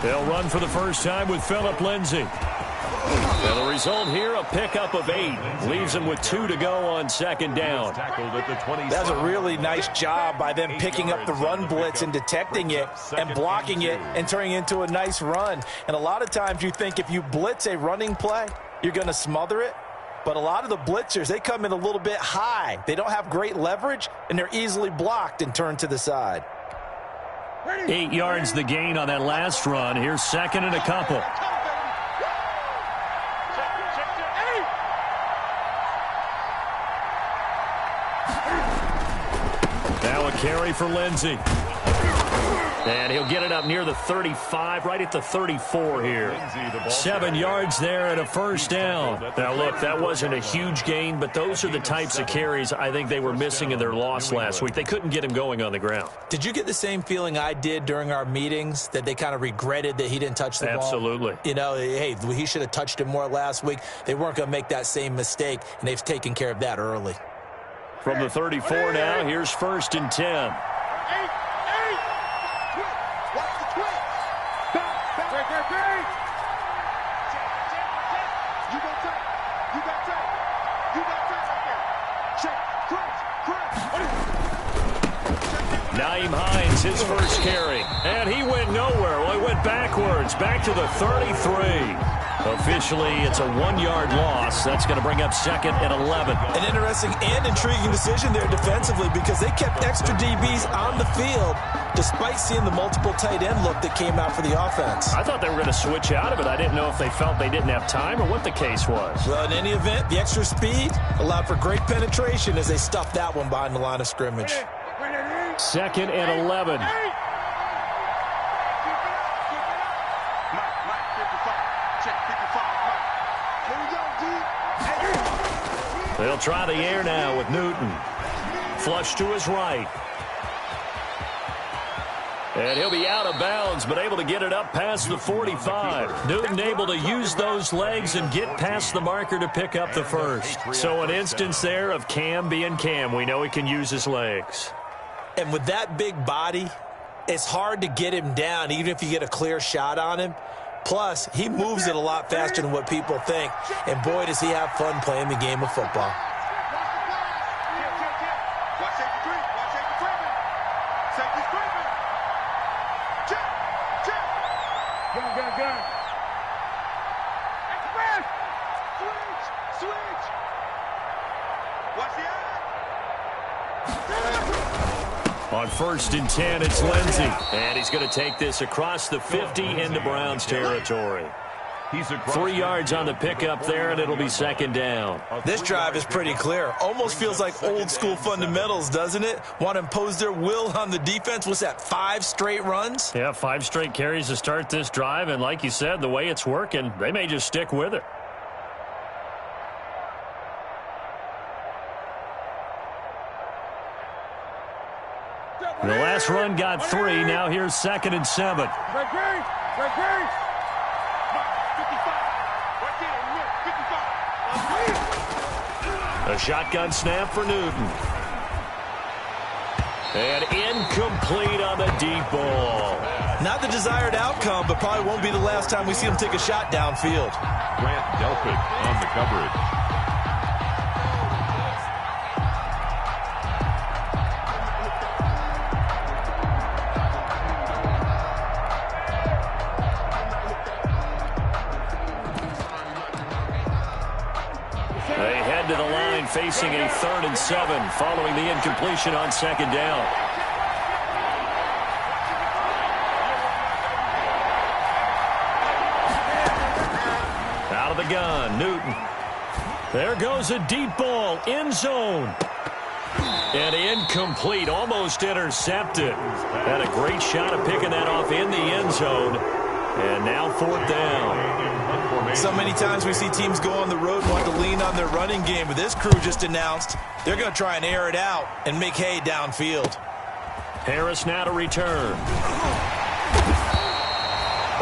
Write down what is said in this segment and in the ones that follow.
They'll run for the first time with Phillip Lindsay. And the result here, a pickup of 8. Leaves them with 2 to go on second down. That's a really nice job by them picking up the run blitz and detecting it and blocking it and turning it into a nice run. And a lot of times you think if you blitz a running play, you're going to smother it. But a lot of the blitzers, they come in a little bit high. They don't have great leverage, and they're easily blocked and turned to the side. 8 yards the gain on that last run. Here's second and a couple. Now a carry for Lindsay. And he'll get it up near the 35, right at the 34 here. 7 yards there and a first down. Now, look, that wasn't a huge gain, but those are the types of carries I think they were missing in their loss last week. They couldn't get him going on the ground. Did you get the same feeling I did during our meetings, that they kind of regretted that he didn't touch the ball? Absolutely. You know, hey, he should have touched it more last week. They weren't going to make that same mistake, and they've taken care of that early. From the 34 now, here's first and 10. Nyheim Hines, his first carry. And he went nowhere. Well, he went backwards, back to the 33. Officially, it's a 1-yard loss. That's going to bring up second and 11. An interesting and intriguing decision there defensively, because they kept extra DBs on the field despite seeing the multiple tight end look that came out for the offense. I thought they were going to switch out of it. I didn't know if they felt they didn't have time or what the case was. Well, in any event, the extra speed allowed for great penetration as they stuffed that one behind the line of scrimmage. Second and 11. They'll try the air now with Newton. Flush to his right. And he'll be out of bounds, but able to get it up past the 45. Newton able to use those legs and get past the marker to pick up the first. So an instance there of Cam being Cam. We know he can use his legs. And with that big body, it's hard to get him down, even if you get a clear shot on him. Plus, he moves it a lot faster than what people think. And boy, does he have fun playing the game of football. On first and 10, it's Lindsay. And he's going to take this across the 50 into Browns territory. 3 yards on the pickup there, and it'll be second down. This drive is pretty clear. Almost feels like old school fundamentals, doesn't it? Want to impose their will on the defense. What's that, 5 straight runs? Yeah, 5 straight carries to start this drive. And like you said, the way it's working, they may just stick with it. The last run got 3. Now here's second and 7. A shotgun snap for Newton. And incomplete on the deep ball. Not the desired outcome, but probably won't be the last time we see him take a shot downfield. Grant Delpit on the coverage. To the line, facing a 3rd and 7 following the incompletion on second down. Out of the gun, Newton. There goes a deep ball, end zone. And incomplete, almost intercepted. Had a great shot of picking that off in the end zone. And now 4th down. So many times we see teams go on the road and want to lean on their running game, but this crew just announced they're going to try and air it out and make hay downfield. Harris now to return.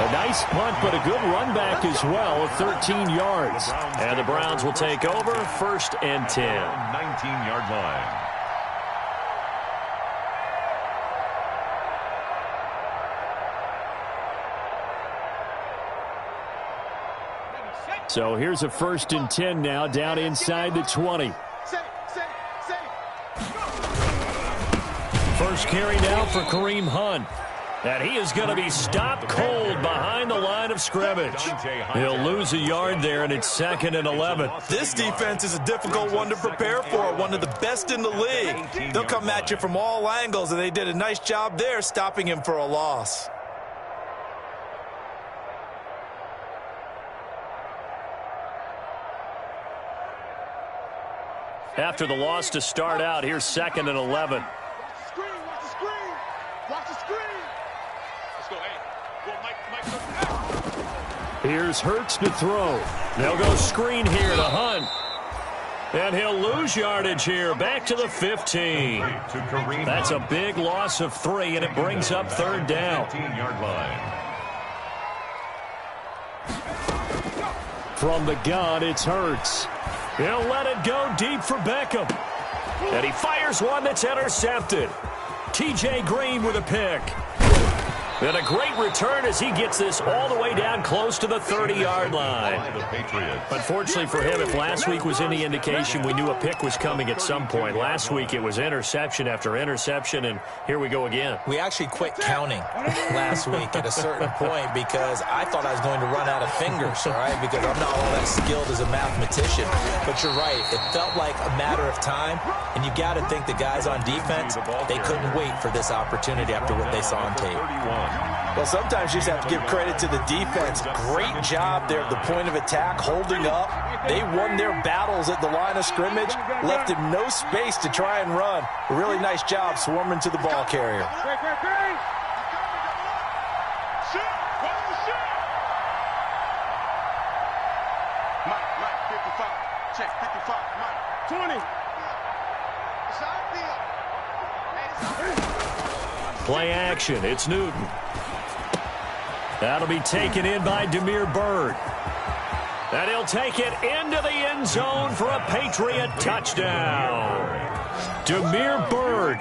A nice punt, but a good run back as well of 13 yards. And the Browns will take over, 1st and 10. 19-yard line. So here's a 1st and 10 now, down inside the 20. First carry now for Kareem Hunt. And he is going to be stopped cold behind the line of scrimmage. He'll lose a yard there, and it's 2nd and 11. This defense is a difficult one to prepare for, one of the best in the league. They'll come at you from all angles, and they did a nice job there stopping him for a loss. After the loss to start out, here's 2nd and 11. Here's Hurts to throw. They'll go screen here to Hunt. And he'll lose yardage here, back to the 15. That's a big loss of 3, and it brings up 3rd down. From the gun, it's Hurts. He'll let it go deep for Beckham. And he fires one that's intercepted. T.J. Green with a pick. And a great return as he gets this all the way down close to the 30-yard line. Unfortunately for him, if last week was any indication, we knew a pick was coming at some point. Last week it was interception after interception, and here we go again. We actually quit counting last week at a certain point because I thought I was going to run out of fingers, all right, because I'm not all that skilled as a mathematician. But you're right. It felt like a matter of time, and you got to think the guys on defense, they couldn't wait for this opportunity after what they saw on tape. Well, sometimes you just have to give credit to the defense. Great job there at the point of attack, holding up. They won their battles at the line of scrimmage, left him no space to try and run. A really nice job swarming to the ball carrier. Mike, 55. Check, 55. Mike, 20. Play action. It's Newton. That'll be taken in by Damiere Byrd. And he'll take it into the end zone for a Patriot touchdown. Damiere Byrd,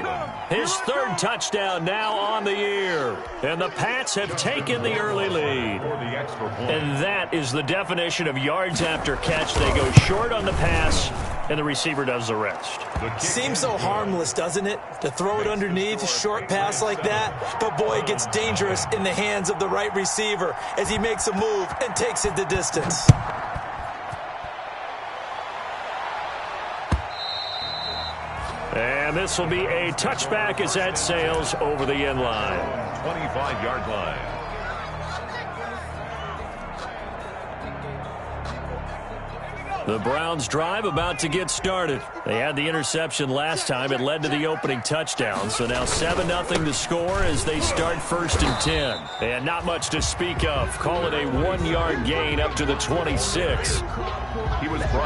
his 3rd touchdown now on the year. And the Pats have taken the early lead. And that is the definition of yards after catch. They go short on the pass, and the receiver does the rest. Seems so harmless, doesn't it? To throw it underneath, a short pass like that. But, boy, it gets dangerous in the hands of the right receiver as he makes a move and takes it the distance. And this will be a touchback as that sails over the end line. 25-yard line. The Browns drive about to get started. They had the interception last time. It led to the opening touchdown. So now 7-0 to score as they start 1st and 10. And not much to speak of. Call it a 1-yard gain up to the 26.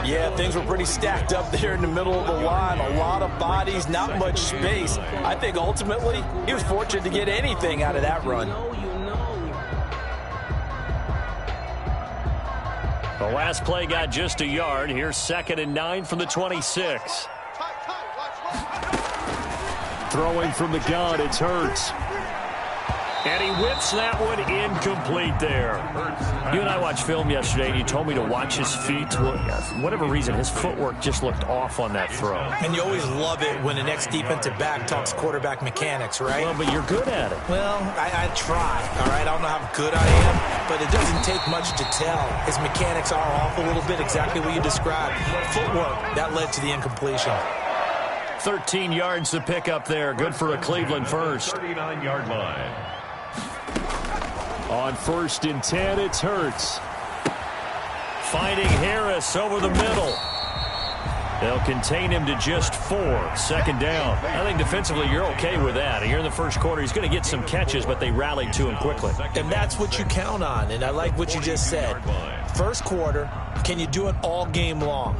Yeah, things were pretty stacked up there in the middle of the line. A lot of bodies, not much space. I think ultimately he was fortunate to get anything out of that run. The last play got just a yard. Here's 2nd and 9 from the 26. Throwing from the gun, it's Hurts. And he whips that one incomplete there. You and I watched film yesterday, and you told me to watch his feet. For whatever reason, his footwork just looked off on that throw. And you always love it when the next defensive back talks quarterback mechanics, right? Well, but you're good at it. Well, I try, all right? I don't know how good I am, but it doesn't take much to tell. His mechanics are off a little bit, exactly what you described. Footwork, that led to the incompletion. 13 yards to pick up there. Good for a Cleveland first. 39-yard line. On 1st and 10, it's Hurts. Finding Harris over the middle. They'll contain him to just 4. 2nd down. I think defensively you're okay with that. Here in the first quarter, he's going to get some catches, but they rallied to him quickly. And that's what you count on, and I like what you just said. First quarter, can you do it all game long?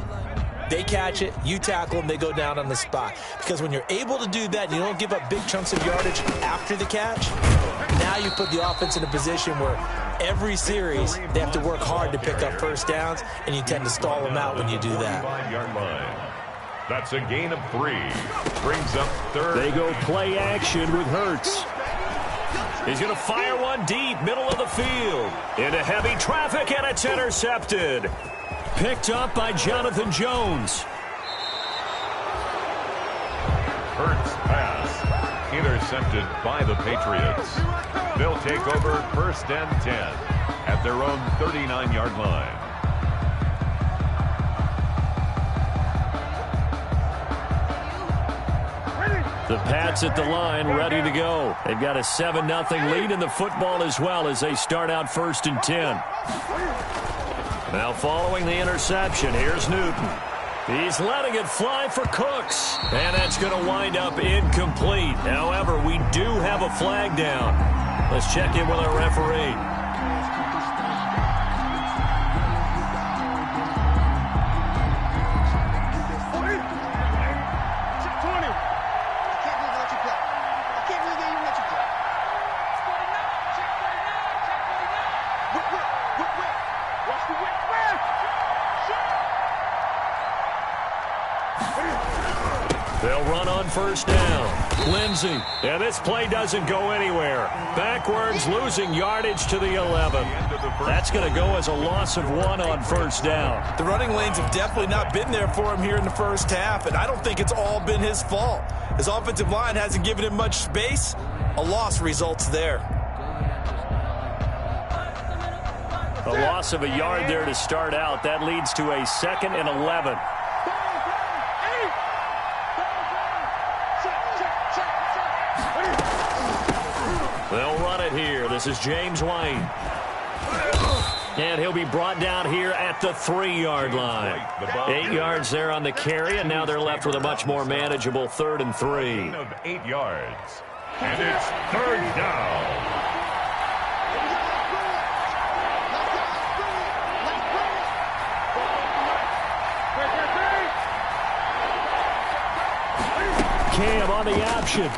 They catch it, you tackle them, they go down on the spot. Because when you're able to do that, and you don't give up big chunks of yardage after the catch, now you put the offense in a position where every series they have to work hard to pick up 1st downs, and you tend to stall them out when you do that. 5-yard line. That's a gain of 3. Brings up 3rd. They go play action with Hurts. He's going to fire one deep, middle of the field. Into heavy traffic, and it's intercepted. Picked up by Jonathan Jones. Hurts pass. Intercepted by the Patriots. They'll take over 1st and 10 at their own 39-yard line. The Pats at the line, ready to go. They've got a 7-0 lead in the football as well as they start out 1st and 10. Now following the interception, here's Newton. He's letting it fly for Cooks. And that's going to wind up incomplete. However, we do have a flag down. Let's check in with our referee. They'll run on 1st down. Lindsey. And this play doesn't go anywhere. Backwards, losing yardage to the 11. That's going to go as a loss of 1 on 1st down. The running lanes have definitely not been there for him here in the first half, and I don't think it's all been his fault. His offensive line hasn't given him much space. A loss results there. A loss of a yard there to start out. That leads to a 2nd and 11. They'll run it here. This is James White. And he'll be brought down here at the 3-yard line. 8 yards there on the carry, and now they're left with a much more manageable 3rd and 3. Of 8 yards. And it's 3rd down. Cam on the option.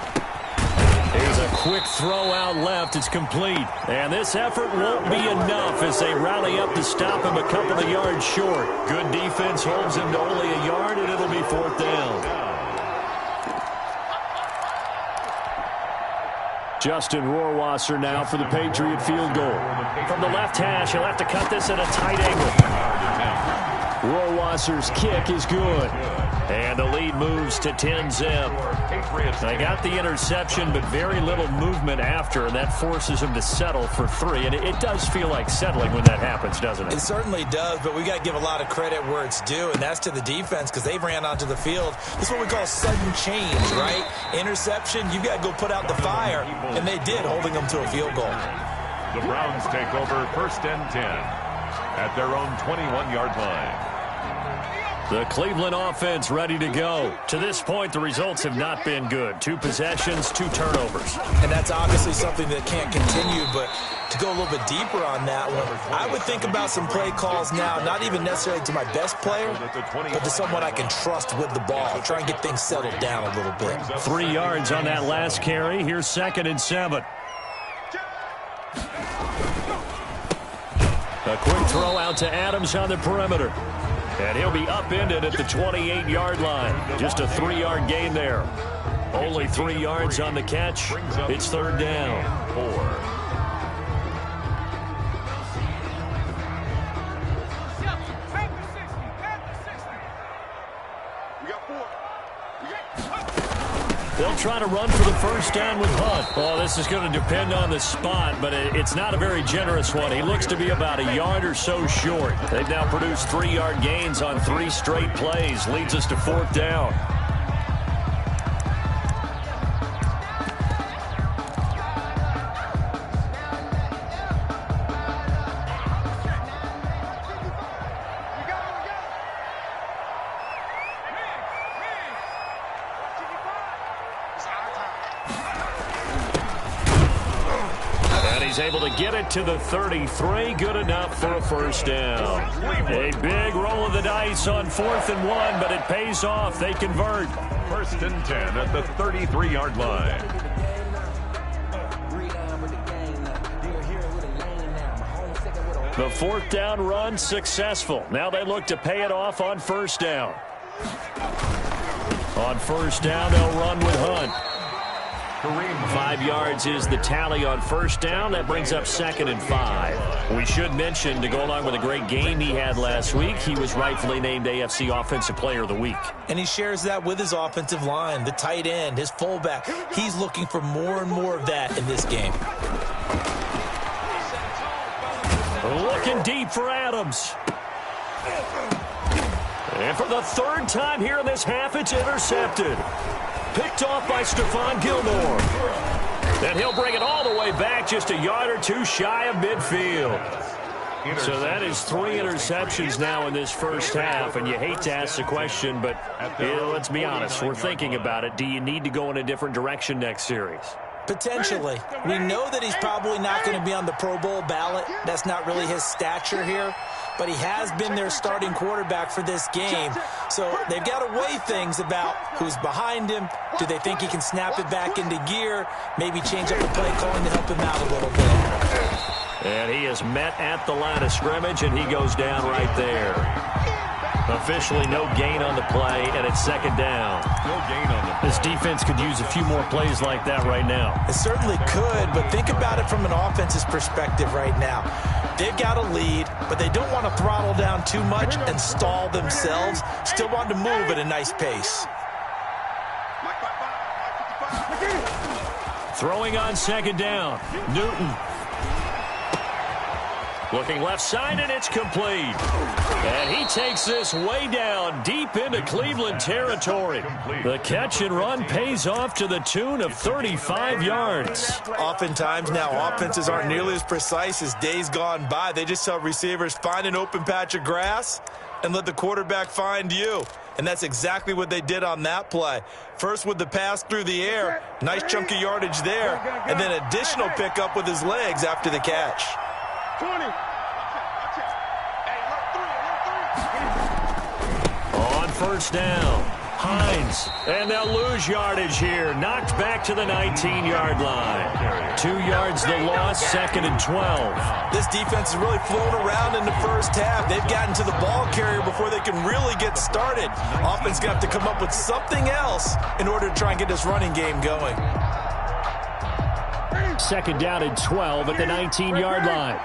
Here's a quick throw out left. It's complete. And this effort won't be enough as they rally up to stop him a couple of yards short. Good defense holds him to only a yard, and it'll be 4th down. Justin Rohrwasser now for the Patriot field goal. From the left hash, he'll have to cut this at a tight angle. Rohrwasser's kick is good. And the lead moves to 10-zip. They got the interception, but very little movement after, and that forces him to settle for 3. And it does feel like settling when that happens, doesn't it? It certainly does, but we got to give a lot of credit where it's due, and that's to the defense because they ran onto the field. This is what we call sudden change, right? Interception, you got to go put out the fire, and they did, holding them to a field goal. The Browns take over 1st and 10 at their own 21-yard line. The Cleveland offense ready to go. To this point, the results have not been good. 2 possessions, 2 turnovers. And that's obviously something that can't continue, but to go a little bit deeper on that one, I would think about some play calls now, not even necessarily to my best player, but to someone I can trust with the ball. Try and get things settled down a little bit. 3 yards on that last carry. Here's 2nd and 7. A quick throw out to Adams on the perimeter. And he'll be upended at the 28-yard line. Just a 3-yard gain there. Only 3 yards on the catch. It's 3rd down. 4. They'll try to run for the 1st down with Hunt. Well, this is going to depend on the spot, but it's not a very generous one. He looks to be about a yard or so short. They've now produced 3-yard gains on 3 straight plays. Leads us to 4th down. He's able to get it to the 33. Good enough for a 1st down. A big roll of the dice on 4th and 1, but it pays off. They convert. 1st and 10 at the 33-yard line. The 4th down run successful. Now they look to pay it off on 1st down. On 1st down, they'll run with Hunt. Kareem. 5 yards is the tally on first down. That brings up 2nd and 5. We should mention, to go along with a great game he had last week, he was rightfully named AFC Offensive Player of the Week. And he shares that with his offensive line, the tight end, his fullback. He's looking for more and more of that in this game. Looking deep for Adams. And for the 3rd time here in this half, it's intercepted. Picked off by Stephon Gilmore. And he'll bring it all the way back, just a yard or two shy of midfield. So that is 3 interceptions now in this first half, and you hate to ask the question, but let's be honest, we're thinking about it. Do you need to go in a different direction next series? Potentially. We know that he's probably not going to be on the Pro Bowl ballot. That's not really his stature here. But he has been their starting quarterback for this game. So they've got to weigh things about who's behind him. Do they think he can snap it back into gear? Maybe change up the play calling to help him out a little bit. And he is met at the line of scrimmage, and he goes down right there. Officially no gain on the play, and it's 2nd down. No gain on the play. This defense could use a few more plays like that right now. It certainly could, but think about it from an offense's perspective right now. They've got a lead, but they don't want to throttle down too much and stall themselves. Still want to move at a nice pace. Throwing on 2nd down. Newton. Looking left side, and it's complete. And he takes this way down, deep into Cleveland territory. The catch and run pays off to the tune of 35 yards. Oftentimes now, offenses aren't nearly as precise as days gone by. They just tell receivers, find an open patch of grass and let the quarterback find you. And that's exactly what they did on that play. First with the pass through the air, nice chunk of yardage there, and then additional pickup with his legs after the catch. 20. On first down, Hines. And they'll lose yardage here. Knocked back to the 19-yard line. 2 yards the loss, 2nd and 12. This defense has really flown around in the first half. They've gotten to the ball carrier before they can really get started. Offense got to come up with something else in order to try and get this running game going. 2nd down and 12 at the 19-yard line.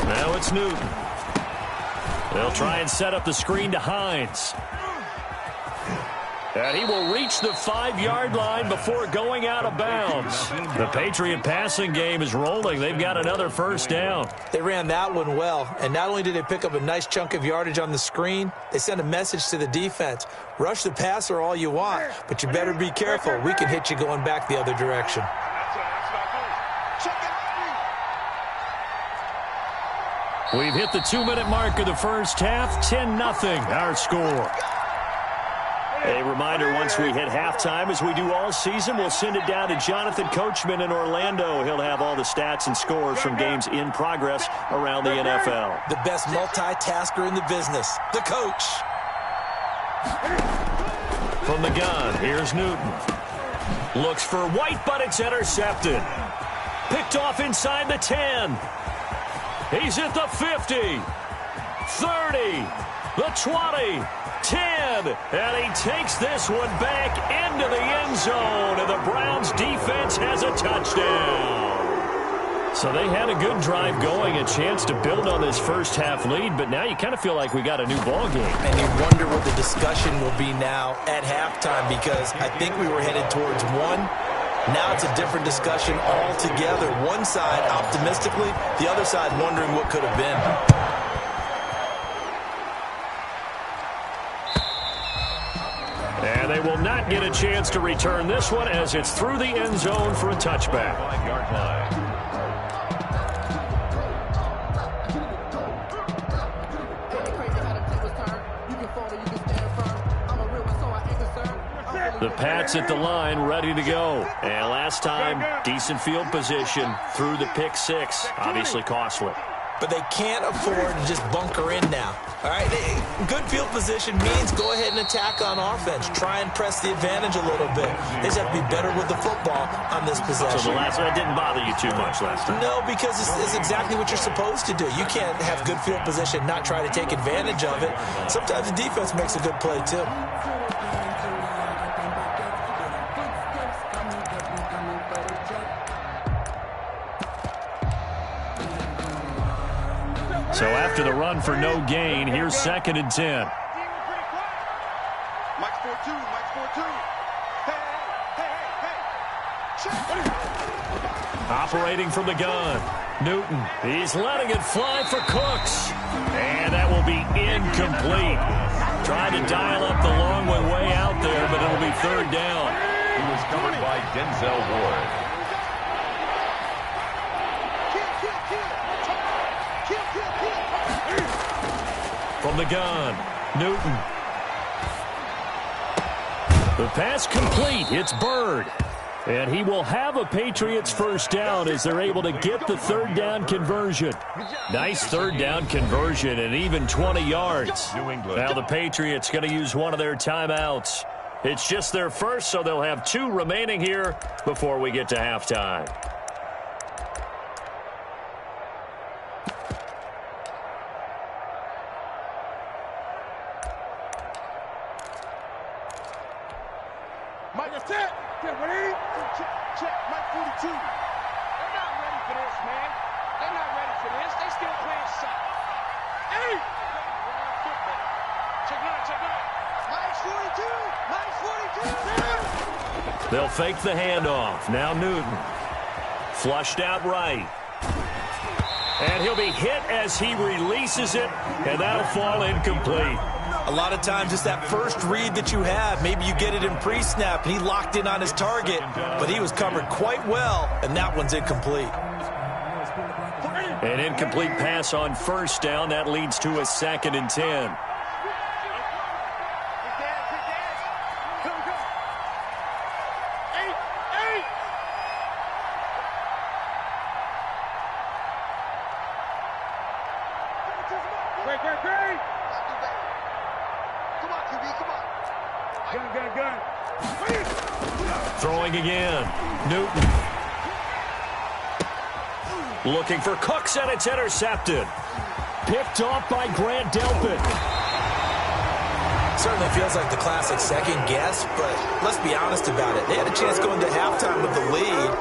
Now it's Newton. They'll try and set up the screen to Hines. And he will reach the 5-yard line before going out of bounds. The Patriot passing game is rolling. They've got another first down. They ran that one well, and not only did they pick up a nice chunk of yardage on the screen, they sent a message to the defense. Rush the passer all you want, but you better be careful. We can hit you going back the other direction. We've hit the 2-minute mark of the first half. 10-0 our score. A reminder, once we hit halftime, as we do all season, we'll send it down to Jonathan Coachman in Orlando. He'll have all the stats and scores from games in progress around the NFL. The best multitasker in the business, the coach. From the gun, here's Newton. Looks for White, but it's intercepted. Picked off inside the 10. He's at the 50, 30, the 20, 10, and he takes this one back into the end zone, and the Browns defense has a touchdown. So they had a good drive going, a chance to build on this first half lead, but now you kind of feel like we got a new ball game. And you wonder what the discussion will be now at halftime, because I think we were headed towards one. Now it's a different discussion altogether. One side optimistically, the other side wondering what could have been. And they will not get a chance to return this one as it's through the end zone for a touchback. The Pats at the line, ready to go. And last time, decent field position through the pick six. Obviously costly. but they can't afford to just bunker in now. All right, good field position means go ahead and attack on offense. Try and press the advantage a little bit. They just have to be better with the football on this possession. So the last one didn't bother you too much last time? No, because it's exactly what you're supposed to do. You can't have good field position, not try to take advantage of it. Sometimes the defense makes a good play, too. So after the run for no gain, here's 2nd and 10. Mike's 4-2. Mike's 4-2. Hey. Operating from the gun. Newton. He's letting it fly for Cooks. And that will be incomplete. Trying to dial up the long way out there, but it'll be 3rd down. He was covered by Denzel Ward. From the gun, Newton. The pass complete. It's Bird. And he will have a Patriots first down as they're able to get the 3rd down conversion. Nice 3rd down conversion and even 20 yards. Now the Patriots going to use one of their timeouts. It's just their first, so they'll have 2 remaining here before we get to halftime. Mike, attack! Get ready! Check. Mike 42. They're not ready for this, man. They're not ready for this. They still playing soft. Hey! Check nine. Mike's 42. Mike's 42. They'll fake the handoff. Now Newton. Flushed out right. And he'll be hit as he releases it, and that'll fall incomplete. A lot of times it's that first read that you have. Maybe you get it in pre-snap, and he locked in on his target, but he was covered quite well, and that one's incomplete. An incomplete pass on 1st down. That leads to a 2nd and 10. Great. Come on, QB, come on. Gun. Throwing again. Newton. Looking for Cooks, and it's intercepted. Picked off by Grant Delpit. Certainly feels like the classic second guess, but let's be honest about it. They had a chance going to halftime with the lead.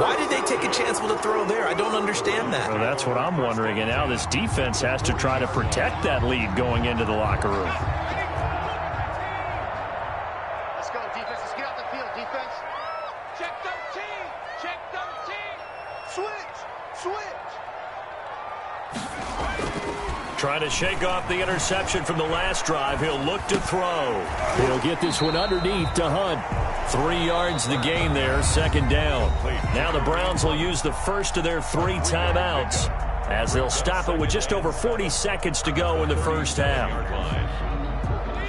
Why did they take a chance with a throw there? I don't understand that. Well, that's what I'm wondering, and now this defense has to try to protect that lead going into the locker room. Let's go, defense. Let's get off the field, defense. Check 13. Check 13. Switch. Trying to shake off the interception from the last drive. He'll look to throw. He'll get this one underneath to Hunt. 3 yards the gain there, 2nd down. Now the Browns will use the first of their 3 timeouts as they'll stop it with just over 40 seconds to go in the first half.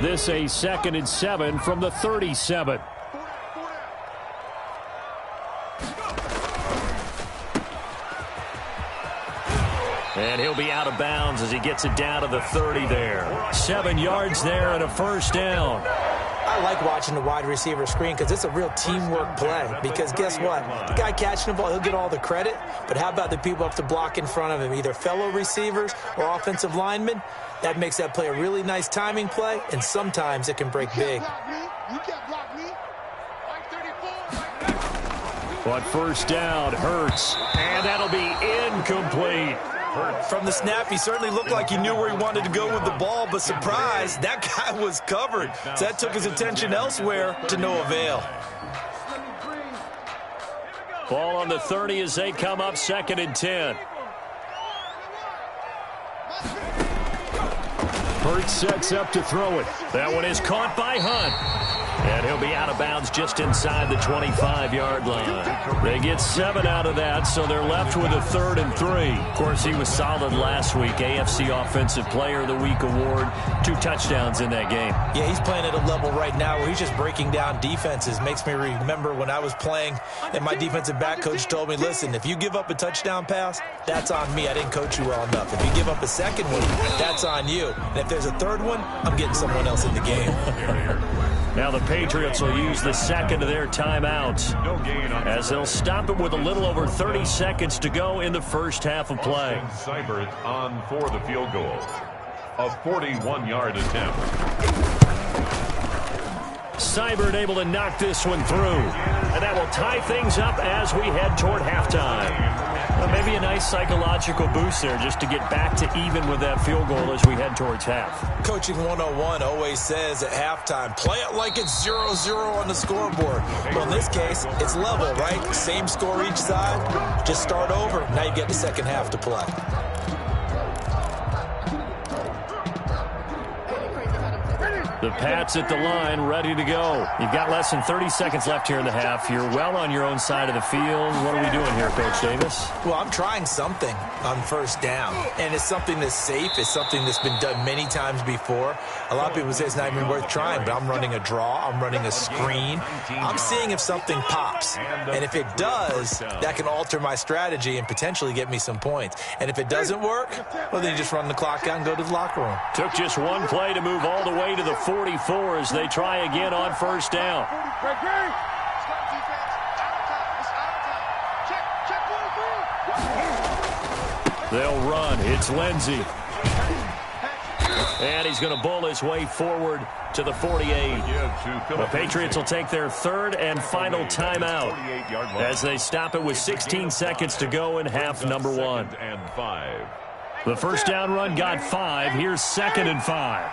This a 2nd and 7 from the 37. And he'll be out of bounds as he gets it down to the 30 there. 7 yards there and a first down. I like watching the wide receiver screen because it's a real teamwork play. Because guess what? The guy catching the ball, he'll get all the credit. But how about the people up to block in front of him, either fellow receivers or offensive linemen? That makes that play a really nice timing play, and sometimes it can break big. You can't block me. Mike 34. But first down, Hurts. And that'll be incomplete. From the snap, he certainly looked like he knew where he wanted to go with the ball, but surprise, that guy was covered. So that took his attention elsewhere to no avail. Ball on the 30 as they come up 2nd and 10. Hurts sets up to throw it. That one is caught by Hunt. And he'll be out of bounds just inside the 25-yard line. They get 7 out of that, so they're left with a 3rd and 3. Of course, he was solid last week. AFC Offensive Player of the Week award. 2 touchdowns in that game. Yeah, he's playing at a level right now where he's just breaking down defenses. Makes me remember when I was playing and my defensive back coach told me, listen, if you give up a touchdown pass, that's on me. I didn't coach you well enough. If you give up a second one, that's on you. And if there's a third one, I'm getting someone else in the game. Now the Patriots will use the second of their timeouts as they'll stop it with a little over 30 seconds to go in the first half of play. Seibert on for the field goal. A 41-yard attempt. Seibert able to knock this one through. And that will tie things up as we head toward halftime. Well, maybe a nice psychological boost there just to get back to even with that field goal as we head towards half. Coaching 101 always says at halftime, play it like it's 0-0 on the scoreboard. Well, in this case, it's level, right? Same score each side. Just start over. Now you get the second half to play. The Pats at the line, ready to go. You've got less than 30 seconds left here in the half. You're well on your own side of the field. What are we doing here, Coach Davis? Well, I'm trying something on first down, and it's something that's safe. It's something that's been done many times before. A lot of people say it's not even worth trying, but I'm running a draw. I'm running a screen. I'm seeing if something pops, and if it does, that can alter my strategy and potentially get me some points. And if it doesn't work, well, then you just run the clock out and go to the locker room. Took just one play to move all the way to the 44 as they try again on first down. They'll run. It's Lindsey. And he's going to bull his way forward to the 48. The Patriots will take their 3rd and final timeout as they stop it with 16 seconds to go in half number 1. The first down run got 5. Here's 2nd and 5.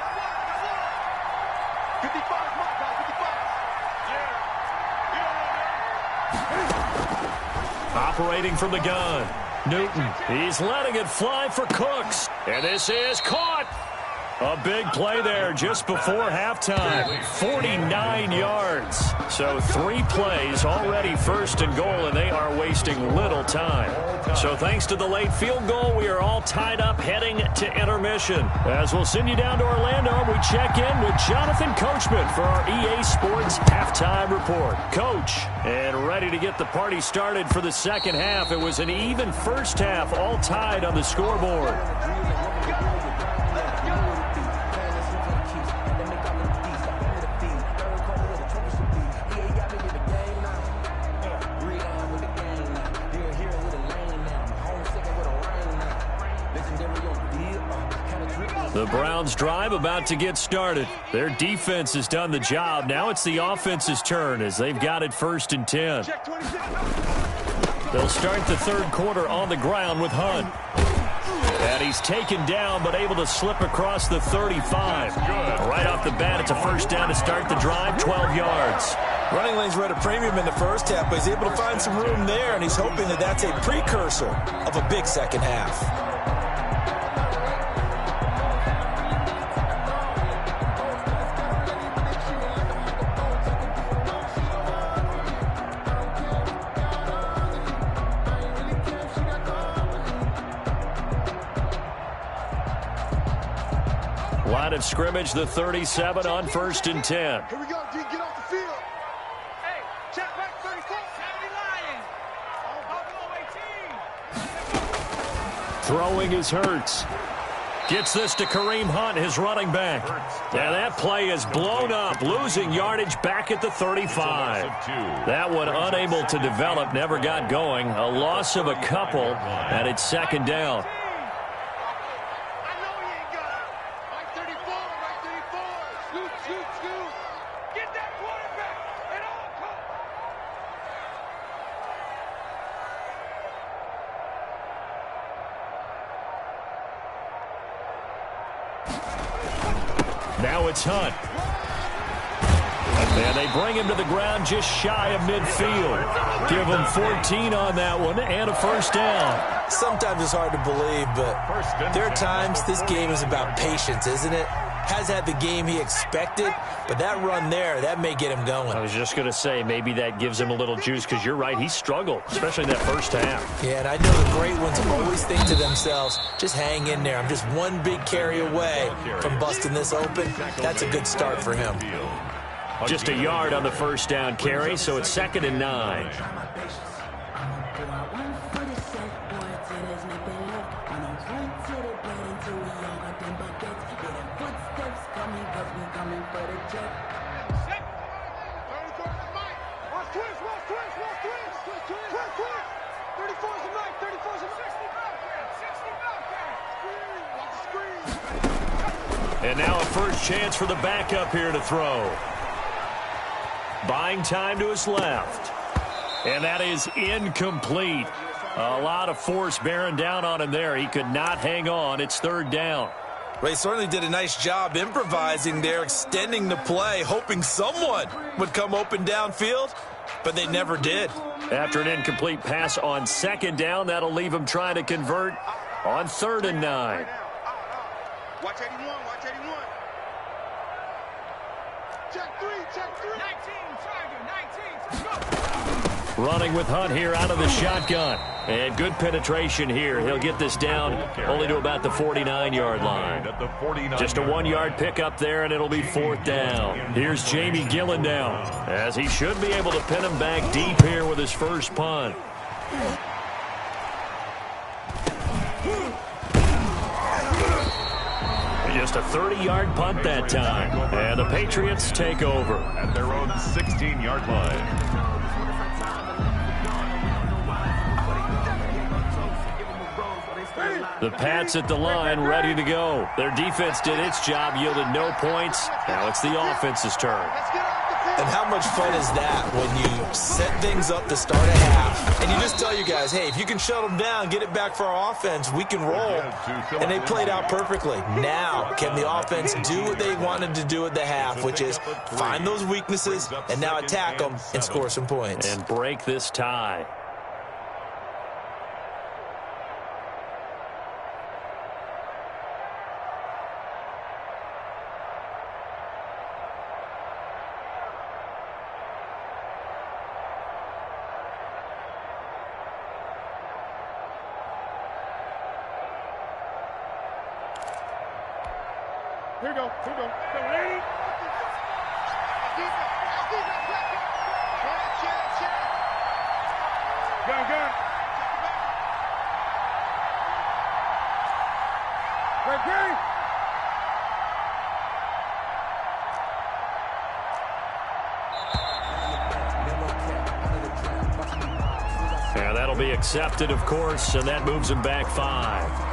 Operating from the gun. Newton. He's letting it fly for Cooks. And this is caught. A big play there just before halftime. 49 yards. So 3 plays already 1st and goal, and they are wasting little time. So thanks to the late field goal, we are all tied up heading to intermission. As we'll send you down to Orlando, we check in with Jonathan Coachman for our EA Sports Halftime Report. Coach, and ready to get the party started for the second half. It was an even first half, all tied on the scoreboard. The Browns drive about to get started. Their defense has done the job. Now it's the offense's turn as they've got it 1st and 10. They'll start the 3rd quarter on the ground with Hunt. And he's taken down but able to slip across the 35. Right off the bat, it's a first down to start the drive, 12 yards. Running lanes were at a premium in the first half, but he's able to find some room there, and he's hoping that that's a precursor of a big second half. Line of scrimmage, the 37 on 1st and 10. Here we go, D. Get off the field. Hey, check back 34. Lions. Throwing is Hurts. Gets this to Kareem Hunt, his running back. And that play is blown up, losing yardage back at the 35. That one unable to develop, never got going. A loss of a couple, and it's 2nd down. Now it's Hunt. And they bring him to the ground just shy of midfield. Give him 14 on that one and a first down. Sometimes it's hard to believe, but there are times this game is about patience, isn't it? Has had the game he expected, but that run there, that may get him going. I was just going to say, maybe that gives him a little juice, because you're right, he struggled, especially in that first half. Yeah, and I know the great ones always think to themselves, just hang in there. I'm just one big carry away from busting this open. That's a good start for him. Just a yard on the first down carry, so it's 2nd and 9. And now a first chance for the backup here to throw. Buying time to his left. And that is incomplete. A lot of force bearing down on him there. He could not hang on. It's 3rd down. Well, he certainly did a nice job improvising there, extending the play, hoping someone would come open downfield, but they never did. After an incomplete pass on 2nd down, that'll leave him trying to convert on 3rd and 9. Watch 81, watch 81. Check 3, check 3. 19, target, 19, go. Running with Hunt here out of the shotgun. And good penetration here. He'll get this down only to about the 49-yard line. Just a 1-yard pickup there, and it'll be 4th down. Here's Jamie Gillen now, as he should be able to pin him back deep here with his first punt. Just a 30-yard punt that time. And the Patriots take over at their own 16-yard line. The Pats at the line, ready to go. Their defense did its job, yielded no points. Now it's the offense's turn. And how much fun is that when you set things up to start a half, and you just tell you guys, hey, if you can shut them down, get it back for our offense, we can roll. And they played out perfectly. Now, can the offense do what they wanted to do at the half, which is find those weaknesses and now attack them and score some points. And break this tie. Here we go, here we go. Ready? Gun. Ready? Yeah, that'll be accepted, of course, and that moves him back 5.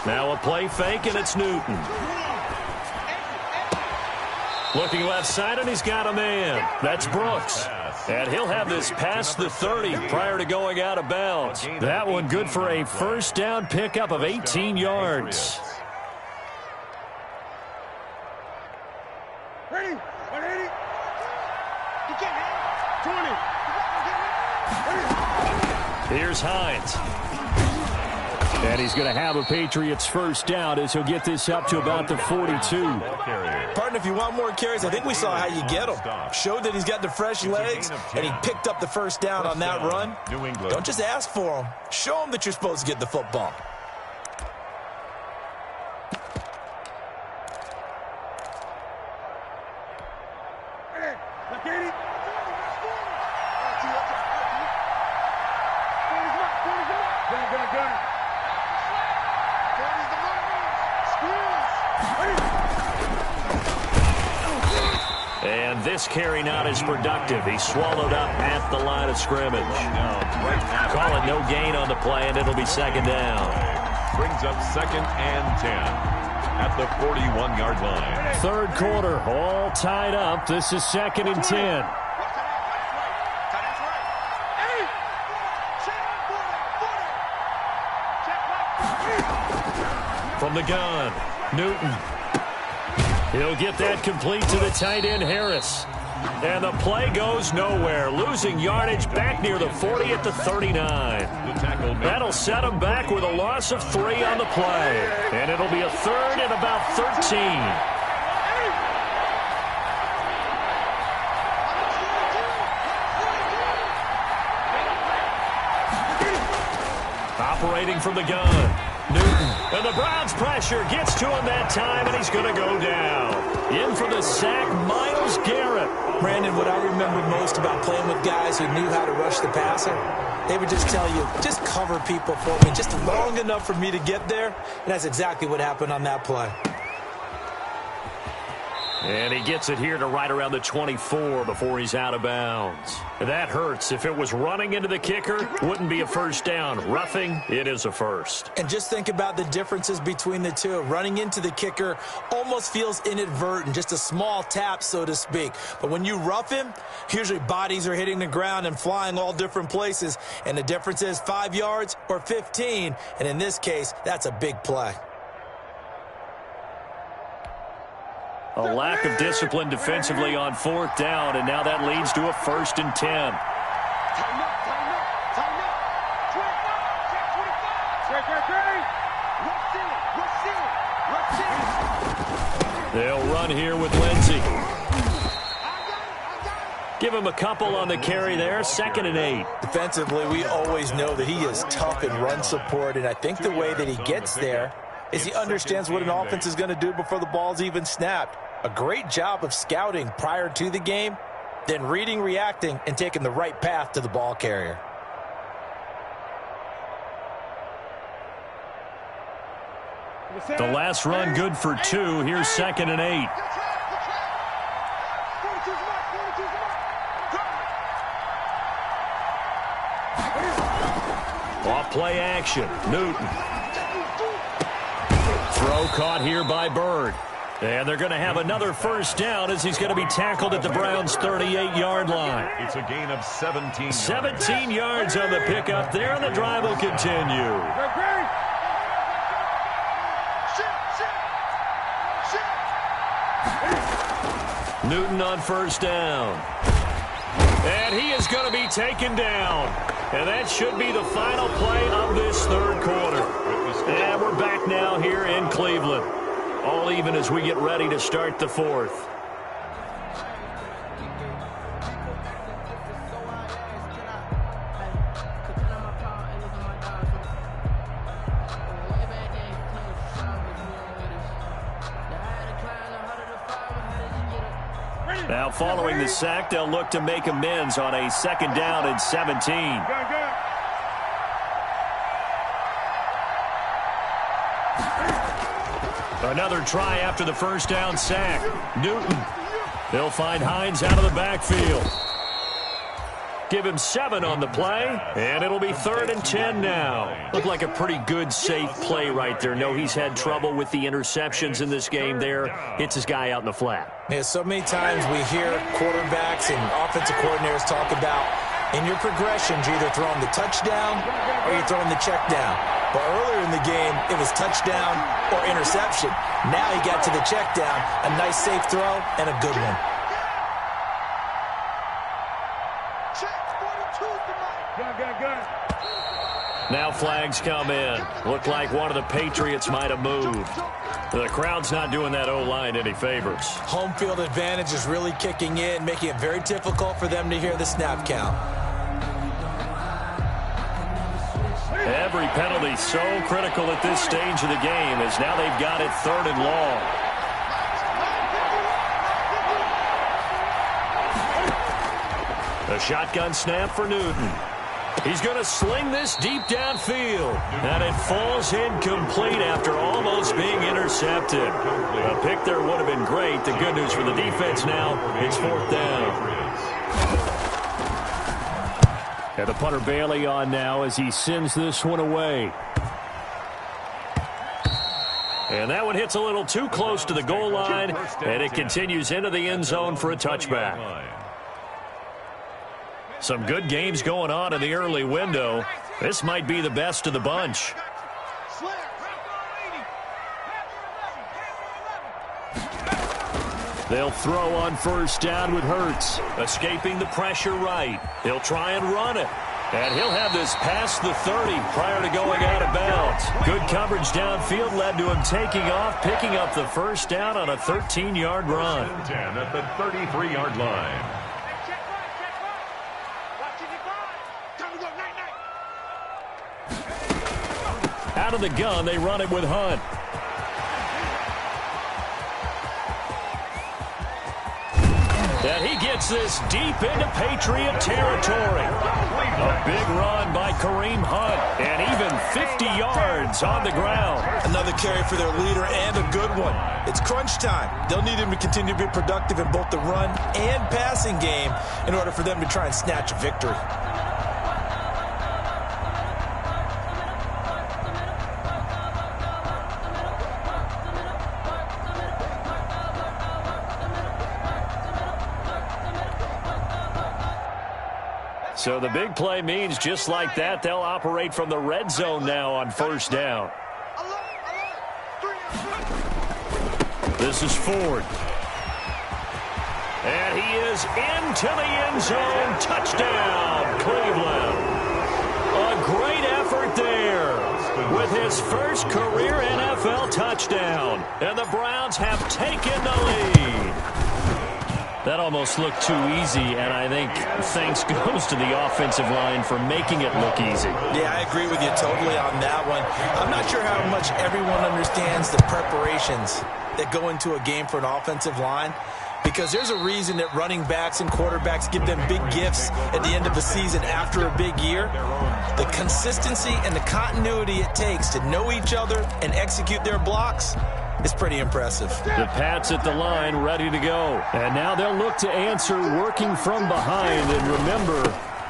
Now a play fake, and it's Newton. Looking left side, and he's got a man. That's Brooks. And he'll have this past the 30 prior to going out of bounds. That one good for a first down pickup of 18 yards. Ready? 180. You can't hit. 20. Here's Hines. And he's going to have a Patriots first down as he'll get this up to about the 42. Partner, if you want more carries, I think we saw how you get them. Showed that he's got the fresh legs, and he picked up the first down on that run. Don't just ask for them. Show them that you're supposed to get the football. this carry not as productive. He swallowed up at the line of scrimmage. Call it no gain on the play, and it'll be second down. Brings up 2nd and 10 at the 41-yard line. Third quarter, all tied up. This is 2nd and 10. From the gun, Newton. He'll get that complete to the tight end, Harris. And the play goes nowhere. Losing yardage back near the 40 at the 39. That'll set him back with a loss of 3 on the play. And it'll be a 3rd and about 13. Operating from the gun, Newton. And the Browns' pressure gets to him that time, and he's going to go down. In for the sack, Myles Garrett. Brandon, what I remember most about playing with guys who knew how to rush the passer, they would just tell you, just cover people for me, just long enough for me to get there. And that's exactly what happened on that play. And he gets it here to right around the 24 before he's out of bounds. That hurts. If it was running into the kicker, wouldn't be a first down. Roughing, it is a first. And just think about the differences between the two. Running into the kicker almost feels inadvertent, just a small tap, so to speak. But when you rough him, usually bodies are hitting the ground and flying all different places. And the difference is 5 yards or 15. And in this case, that's a big play. A lack of discipline defensively on 4th down, and now that leads to a 1st and 10. They'll run here with Lindsey. Give him a couple on the carry there, 2nd and 8. Defensively, we always know that he is tough in run support, and I think the way that he gets there is he understands what an offense is going to do before the ball's even snapped. A great job of scouting prior to the game, then reading, reacting, and taking the right path to the ball carrier. The last run good for 2. Here's 2nd and 8. Off play action. Newton. Throw caught here by Bird. And they're going to have another first down as he's going to be tackled at the Browns' 38-yard line. It's a gain of 17. 17 yards on the pickup there, and the drive will continue. Newton on first down. And he is going to be taken down. And that should be the final play of this third quarter. And we're back now here in Cleveland. All even as we get ready to start the 4th. Now following the sack, they'll look to make amends on a 2nd down and 17. Another try after the first down sack. Newton. They'll find Hines out of the backfield. Give him 7 on the play, and it'll be 3rd and 10 now. Looked like a pretty good, safe play right there. No, he's had trouble with the interceptions in this game there. Hits his guy out in the flat. Yeah, so many times we hear quarterbacks and offensive coordinators talk about in your progressions, you're either throwing the touchdown or you're throwing the check down. But earlier in the game, it was touchdown or interception. Now he got to the check down, a nice safe throw, and a good one. Now flags come in. Looked like one of the Patriots might have moved. The crowd's not doing that O-line any favors. Home field advantage is really kicking in, making it very difficult for them to hear the snap count. Every penalty so critical at this stage of the game as now they've got it 3rd and long. A shotgun snap for Newton. He's going to sling this deep downfield. And it falls incomplete after almost being intercepted. A pick there would have been great. The good news for the defense now, it's 4th down. And the punter Bailey on now as he sends this one away. And that one hits a little too close to the goal line, and it continues into the end zone for a touchback. Some good games going on in the early window. This might be the best of the bunch. They'll throw on 1st down with Hurts. Escaping the pressure right. He'll try and run it. And he'll have this past the 30 prior to going out of bounds. Good coverage downfield led to him taking off, picking up the 1st down on a 13-yard run. 10 at the 33-yard line. Out of the gun, they run it with Hunt. And he gets this deep into Patriot territory. A big run by Kareem Hunt, and even 50 yards on the ground. Another carry for their leader, and a good one. It's crunch time. They'll need him to continue to be productive in both the run and passing game in order for them to try and snatch a victory. So the big play means just like that, they'll operate from the red zone now on 1st down. This is Ford. And he is into the end zone. Touchdown, Cleveland. A great effort there with his first career NFL touchdown. And the Browns have taken the lead. That almost looked too easy, and I think thanks goes to the offensive line for making it look easy. Yeah, I agree with you totally on that one. I'm not sure how much everyone understands the preparations that go into a game for an offensive line, because there's a reason that running backs and quarterbacks give them big gifts at the end of a season after a big year. The consistency and the continuity it takes to know each other and execute their blocks is pretty impressive. The Pats at the line ready to go. And now they'll look to answer working from behind. And remember,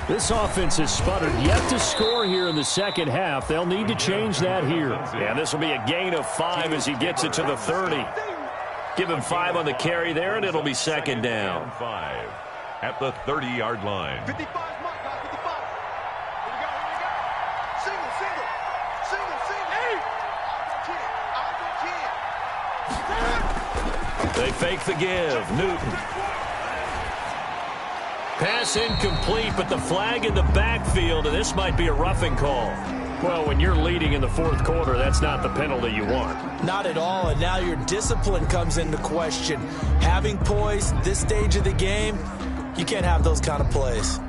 this offense has sputtered yet to score here in the second half. They'll need to change that here. And this will be a gain of 5 as he gets it to the 30. Give him 5 on the carry there, and it'll be 2nd down. 5 at the 30-yard line. 55 mark, 55. Here we go. Single. Hey! They fake the give. Newton. Pass incomplete, but the flag in the backfield, and this might be a roughing call. Well, when you're leading in the 4th quarter, that's not the penalty you want. Not at all, and now your discipline comes into question. Having poise this stage of the game, you can't have those kind of plays.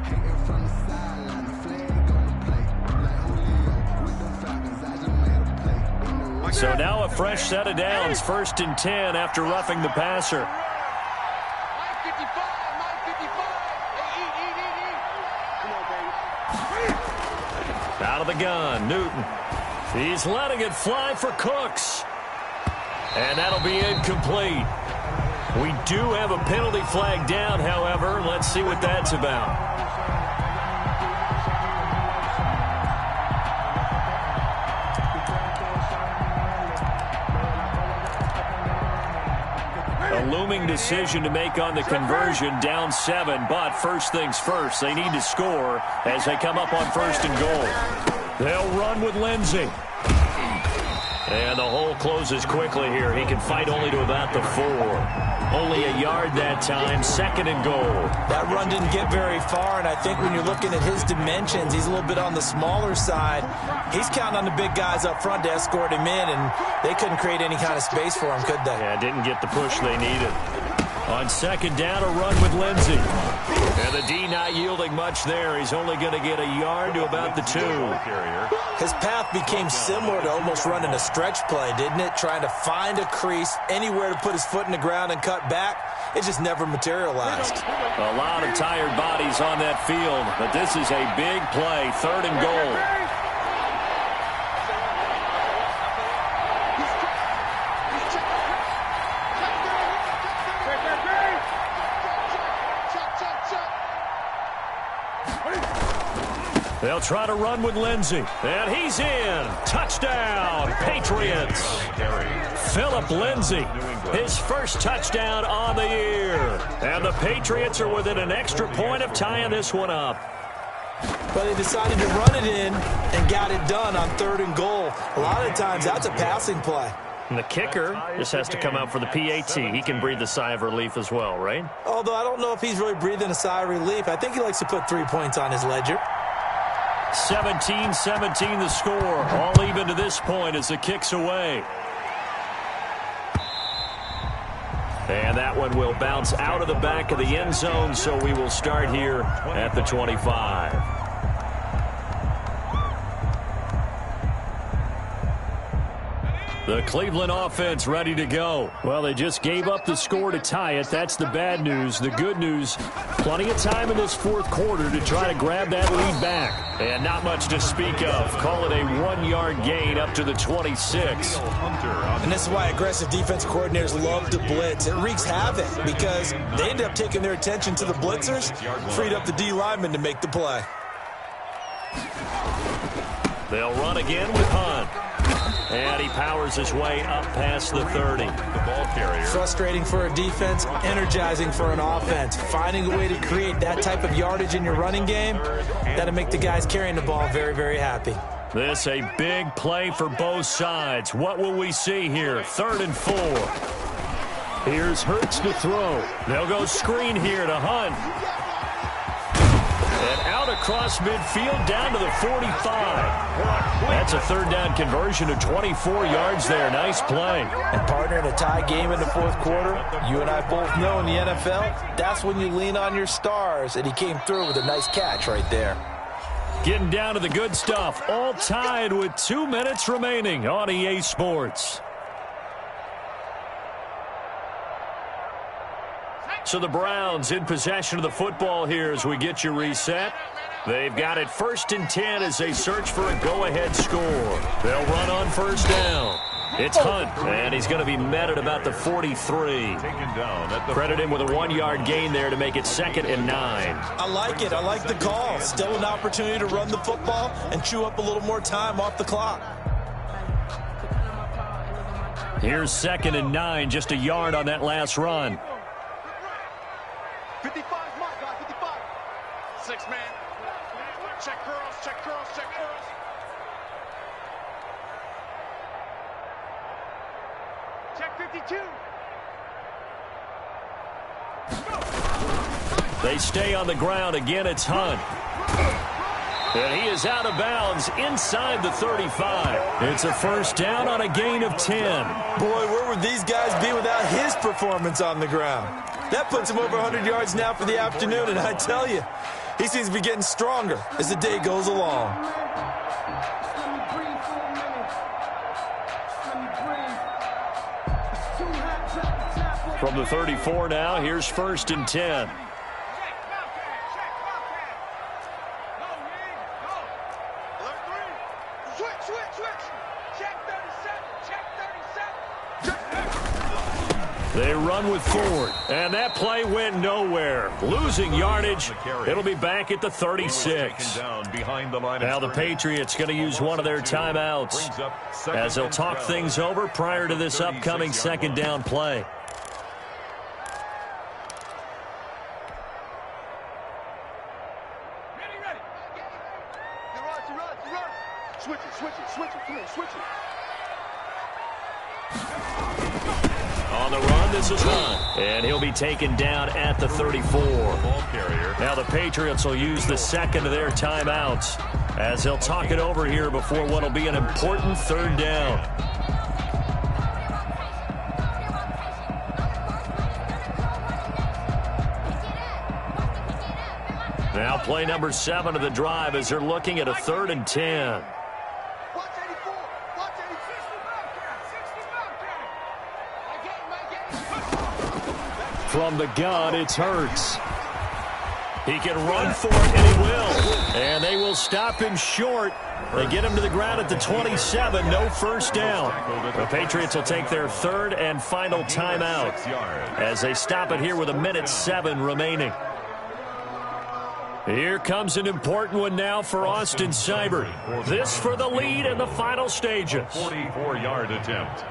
So now a fresh set of downs, 1st and 10 after roughing the passer. Out of the gun, Newton. He's letting it fly for Cooks. And that'll be incomplete. We do have a penalty flag down, however. Let's see what that's about. A looming decision to make on the conversion, down 7, but first things first, they need to score as they come up on 1st and goal. They'll run with Lindsey. And the hole closes quickly here. He can fight only to about the 4. Only a yard that time, 2nd and goal. That run didn't get very far, and I think when you're looking at his dimensions, he's a little bit on the smaller side. He's counting on the big guys up front to escort him in, and they couldn't create any kind of space for him, could they? Yeah, didn't get the push they needed. On second down, a run with Lindsey. And the D not yielding much there. He's only going to get a yard to about the 2. His path became similar to almost running a stretch play, didn't it? Trying to find a crease, anywhere to put his foot in the ground and cut back. It just never materialized. A lot of tired bodies on that field, but this is a big play, 3rd and goal. They'll try to run with Lindsey. And he's in. Touchdown, Patriots. Philip Lindsey, his first touchdown on the year. And the Patriots are within an extra point of tying this one up. But they decided to run it in and got it done on 3rd and goal. A lot of times that's a passing play. And the kicker just has to come out for the PAT. He can breathe a sigh of relief as well, right? Although I don't know if he's really breathing a sigh of relief. I think he likes to put 3 points on his ledger. 17-17 the score. All even to this point as the kick's away. And that one will bounce out of the back of the end zone, so we will start here at the 25. The Cleveland offense ready to go. Well, they just gave up the score to tie it. That's the bad news. The good news, plenty of time in this 4th quarter to try to grab that lead back. And not much to speak of. Call it a 1-yard gain up to the 26. And this is why aggressive defense coordinators love to blitz. It wreaks havoc because they end up taking their attention to the blitzers, freed up the D lineman to make the play. They'll run again with Hunt. And he powers his way up past the 30. The ball carrier. Frustrating for a defense, energizing for an offense. Finding a way to create that type of yardage in your running game, that'll make the guys carrying the ball very, very happy. This a big play for both sides. What will we see here? 3rd and 4. Here's Hurts to throw. They'll go screen here to Hunt. And out across midfield down to the 45. That's a 3rd down conversion of 24 yards there. Nice play. And partner, in a tie game in the 4th quarter, you and I both know in the NFL, that's when you lean on your stars. And he came through with a nice catch right there. Getting down to the good stuff. All tied with 2 minutes remaining on EA Sports. So the Browns in possession of the football here as we get you reset. They've got it 1st and 10 as they search for a go-ahead score. They'll run on 1st down. It's Hunt, and he's going to be met at about the 43. Credit him with a 1-yard gain there to make it 2nd and 9. I like it. I like the call. Still an opportunity to run the football and chew up a little more time off the clock. Here's 2nd and 9, just a yard on that last run. 55, my guy, 55. 6 man. Check curls, check curls, check curls. Check 52. They stay on the ground. Again, it's Hunt. And he is out of bounds inside the 35. It's a 1st down on a gain of 10. Boy, where would these guys be without his performance on the ground? That puts him over 100 yards now for the afternoon, and I tell you, he seems to be getting stronger as the day goes along. From the 34 now, here's 1st and 10. They run with Ford, and that play went nowhere. Losing yardage, it'll be back at the 36. Now the Patriots going to use one of their timeouts as they'll talk things over prior to this upcoming 2nd down play. Switch it, come here, switch it. On the run, this is Hunt. And he'll be taken down at the 34. Now the Patriots will use the 2nd of their timeouts as they'll talk it over here before what will be an important 3rd down. Play number 7 of the drive as they're looking at a 3rd and 10. From the gun, it's Hurts. He can run for it, and he will. And they will stop him short. They get him to the ground at the 27. No first down. The Patriots will take their 3rd and final timeout as they stop it here with 1:07 remaining. Here comes an important one now for Austin Seibert. This for the lead in the final stages. 44-yard attempt.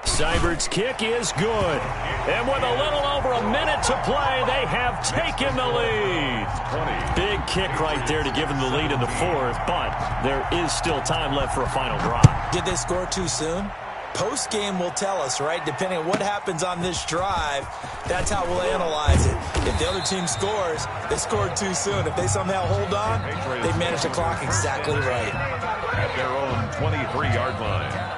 Seibert's kick is good. And with a little over a minute to play, they have taken the lead. Big kick right there to give them the lead in the 4th, but there is still time left for a final drive. Did they score too soon? Post-game will tell us, right? Depending on what happens on this drive, that's how we'll analyze it. If the other team scores, they scored too soon. If they somehow hold on, they manage the clock exactly right. At their own 23-yard line.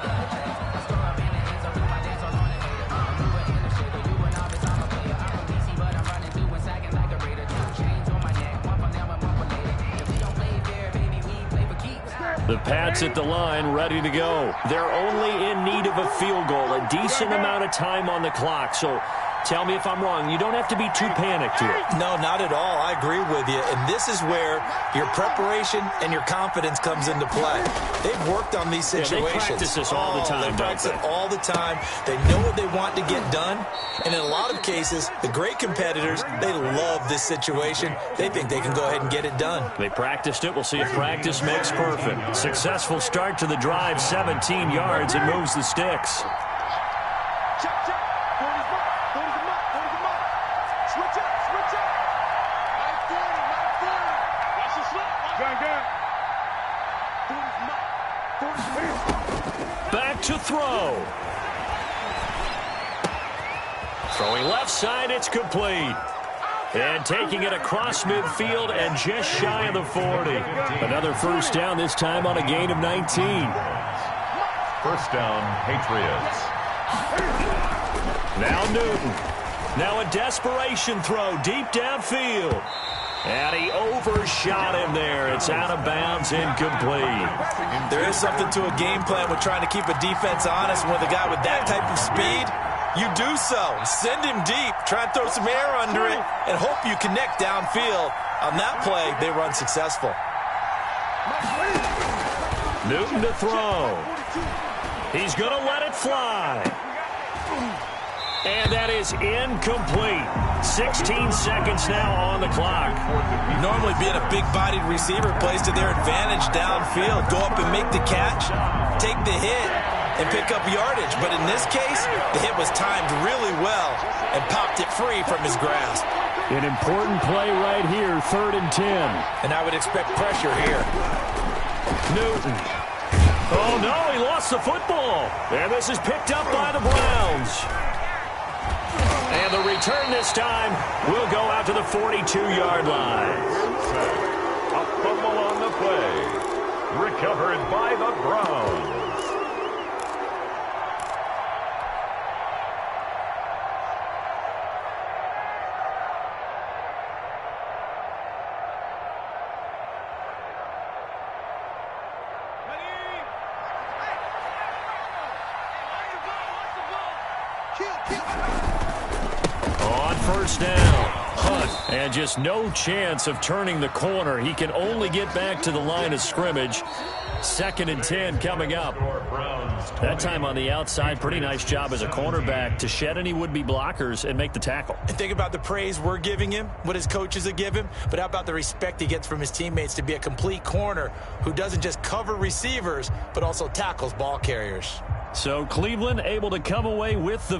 The Pats at the line, ready to go. They're only in need of a field goal, a decent amount of time on the clock. So tell me if I'm wrong. You don't have to be too panicked here. No, not at all. I agree with you. And this is where your preparation and your confidence comes into play. They've worked on these situations. Yeah, they practice this all the time. They practice it all the time. They know what they want to get done. And in a lot of cases, the great competitors, they love this situation. They think they can go ahead and get it done. They practiced it. We'll see if practice makes perfect. Successful start to the drive, 17 yards, and moves the sticks. Back to throw. Throwing left side, it's complete. And taking it across midfield and just shy of the 40. Another first down, this time on a gain of 19. First down, Patriots. Now Newton. Now a desperation throw deep downfield. And he overshot him there. It's out of bounds, incomplete. There is something to a game plan with trying to keep a defense honest. With a guy with that type of speed, you do so. Send him deep. Try and throw some air under it and hope you connect downfield. On that play, they run successful. Newton to throw. He's going to let it fly. And that is incomplete. 16 seconds now on the clock. Normally being a big-bodied receiver plays to their advantage downfield. Go up and make the catch, take the hit, and pick up yardage. But in this case, the hit was timed really well and popped it free from his grasp. An important play right here, 3rd and 10. And I would expect pressure here. Newton. Oh, no, he lost the football. And this is picked up by the Browns. And the return this time will go out to the 42-yard line. A fumble on the play. Recovered by the Browns. On first down, Hunt, and just no chance of turning the corner. He can only get back to the line of scrimmage. 2nd and 10 coming up. That time on the outside, pretty nice job as a cornerback to shed any would-be blockers and make the tackle. And think about the praise we're giving him, what his coaches have given him, but how about the respect he gets from his teammates to be a complete corner who doesn't just cover receivers, but also tackles ball carriers. So Cleveland able to come away with the